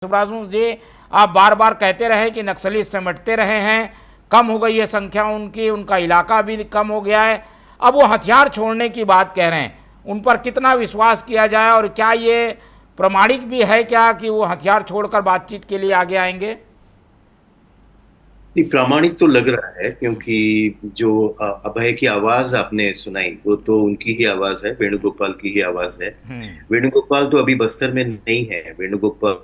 सुब्रासु जी, आप बार बार कहते रहे कि नक्सली सिमटते रहे हैं, कम हो गई है संख्या उनकी, उनका इलाका भी कम हो गया है, अब वो हथियार छोड़ने की बात कह रहे हैं। उन पर कितना विश्वास किया जाए और क्या ये प्रमाणिक भी है क्या कि वो हथियार छोड़कर बातचीत के लिए आगे आएंगे? नहीं, प्रामाणिक तो लग रहा है क्योंकि जो अभय की आवाज आपने सुनाई वो तो उनकी ही आवाज है, वेणुगोपाल की ही आवाज है। हम्म। वेणुगोपाल तो अभी बस्तर में नहीं है। वेणुगोपाल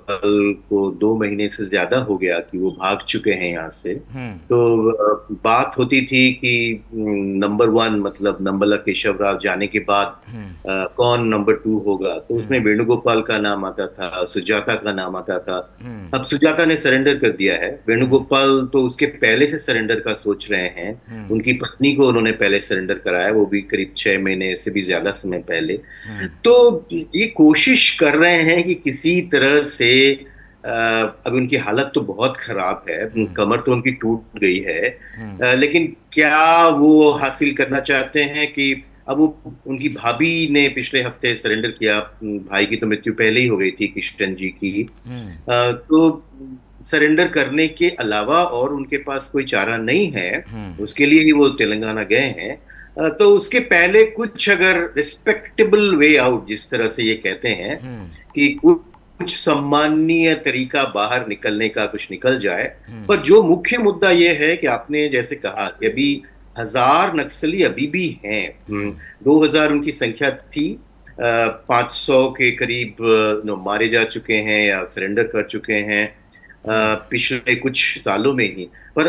को 2 महीने से ज्यादा हो गया कि वो भाग चुके हैं यहाँ से। हम्म। तो बात होती थी कि नंबर वन मतलब नंबला केशव राव जाने के बाद हम्म। कौन नंबर टू होगा, तो उसमें हम्म। वेणुगोपाल का नाम आता था, सुजाता का नाम आता था। हम्म। अब सुजाता ने सरेंडर कर दिया है, हम्म। वेणुगोपाल तो उसके पहले से सरेंडर का सोच रहे हैं। हम्म। उनकी पत्नी को उन्होंने पहले सरेंडर कराया, वो भी करीब 6 महीने से भी ज्यादा समय पहले। हम्म। तो ये कोशिश कर रहे हैं कि किसी तरह से अभी उनकी हालत तो बहुत खराब है, हम्म। कमर तो उनकी टूट गई है। हम्म। लेकिन क्या वो हासिल करना चाहते हैं कि अब वो उनकी भाभी ने पिछले हफ्ते सरेंडर किया। भाई की तो मृत्यु पहले ही हो गई थी, किशन जी की। हम्म। तो सरेंडर करने के अलावा और उनके पास कोई चारा नहीं है। हम्म। उसके लिए ही वो तेलंगाना गए हैं। तो उसके पहले कुछ अगर रिस्पेक्टेबल वे आउट, जिस तरह से ये कहते हैं हम्म। कि कुछ सम्माननीय तरीका बाहर निकलने का कुछ निकल जाए। हम्म। पर जो मुख्य मुद्दा ये है कि आपने जैसे कहा कि अभी 1,000 नक्सली अभी भी हैं। हम्म। 2,000 उनकी संख्या थी। 500 के करीब मारे जा चुके हैं या सरेंडर कर चुके हैं हम्म। पिछले कुछ सालों में ही। पर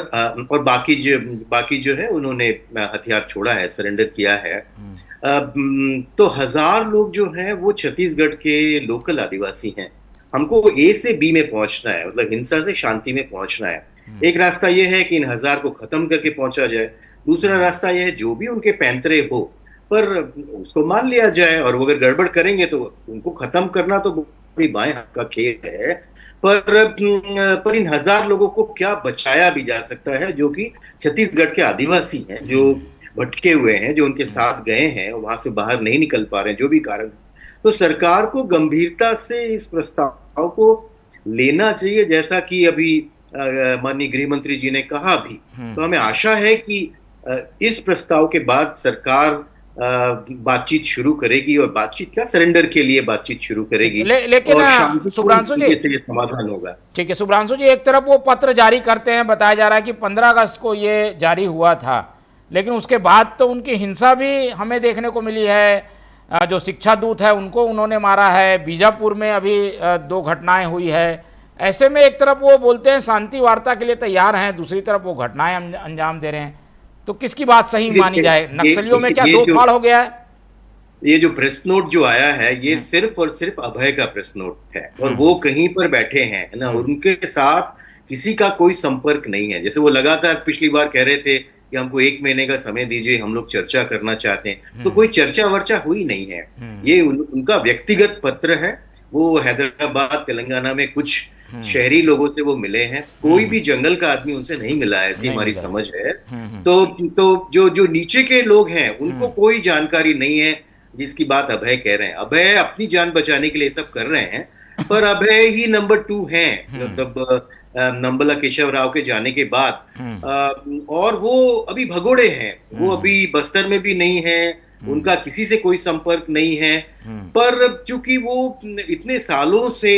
और बाकी जो है उन्होंने हथियार छोड़ा है, सरेंडर किया है। हम्म। तो 1,000 लोग जो हैं वो छत्तीसगढ़ के लोकल आदिवासी हैं। हमको ए से बी में पहुंचना है, मतलब हिंसा से शांति में पहुंचना है। हम्म। एक रास्ता यह है कि इन 1,000 को खत्म करके पहुंचा जाए। दूसरा हम्म। रास्ता यह है जो भी उनके पैंतरे हो पर उसको मान लिया जाए, और वो अगर गड़बड़ करेंगे तो उनको खत्म करना तो भी बाएं हाथ का खेल है। पर इन 1,000 लोगों को क्या बचाया भी जा सकता है, जो कि छत्तीसगढ़ के आदिवासी हैं, जो हम्म। भटके हुए हैं, जो उनके हम्म। साथ गए हैं, वहां से बाहर नहीं निकल पा रहे हैं, जो भी कारण। तो सरकार को गंभीरता से इस प्रस्ताव को लेना चाहिए, जैसा कि अभी माननीय गृह मंत्री जी ने कहा भी। तो हम्म। हमें आशा है कि इस प्रस्ताव के बाद सरकार बातचीत शुरू करेगी, और बातचीत क्या, सरेंडर के लिए बातचीत शुरू ठीक है, करेगी। लेकिन और शांतिपूर्ण शुभ्रांशु जी, तरीके से ये समाधान होगा। ठीक है शुभ्रांशु जी, एक तरफ वो पत्र जारी करते हैं, बताया जा रहा है कि 15 अगस्त को ये जारी हुआ था, लेकिन उसके बाद तो उनकी हिंसा भी हमें देखने को मिली है। जो शिक्षा दूत है उनको उन्होंने मारा है, बीजापुर में अभी 2 घटनाएं हुई है। ऐसे में एक तरफ वो बोलते हैं शांति वार्ता के लिए तैयार हैं, दूसरी तरफ वो घटनाएं अंजाम दे रहे हैं। तो किसकी बात सही मानी ये जाए? नक्सलियों में क्या ये दो जो फाड़ हो गया है? ये जो प्रेस नोट जो आया है, ये हम्म। सिर्फ और सिर्फ अभय का प्रेस नोट है, और हम्म। वो कहीं पर बैठे हैं, है ना, हम्म। उनके साथ किसी का कोई संपर्क नहीं है। जैसे वो लगातार पिछली बार कह रहे थे कि हमको 1 महीने का समय दीजिए, हम लोग चर्चा करना चाहते हैं, तो हम्म। कोई चर्चा वर्चा हुई नहीं है। हम्म। ये उनका व्यक्तिगत पत्र है। वो हैदराबाद तेलंगाना में कुछ हम्म। शहरी लोगों से वो मिले हैं, कोई हम्म। भी जंगल का आदमी उनसे नहीं मिला है, ऐसी नहीं हमारी मिला है। समझ है। हम्म। तो जो जो नीचे के लोग हैं उनको हम्म। कोई जानकारी नहीं है जिसकी बात अभय कह रहे हैं। अभय अपनी जान बचाने के लिए सब कर रहे हैं, पर अभय ही नंबर टू हैं, हम्म। मतलब नंबला केशव राव के जाने के बाद। हम्म। और वो अभी भगोड़े हैं, वो हम्म। अभी बस्तर में भी नहीं है, हम्म। उनका किसी से कोई संपर्क नहीं है। हम्म। पर चूंकि वो इतने सालों से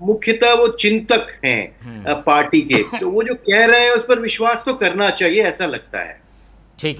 मुख्यतः वो चिंतक हैं हम्म। पार्टी के, तो वो जो कह रहे हैं उस पर विश्वास तो करना चाहिए, ऐसा लगता है।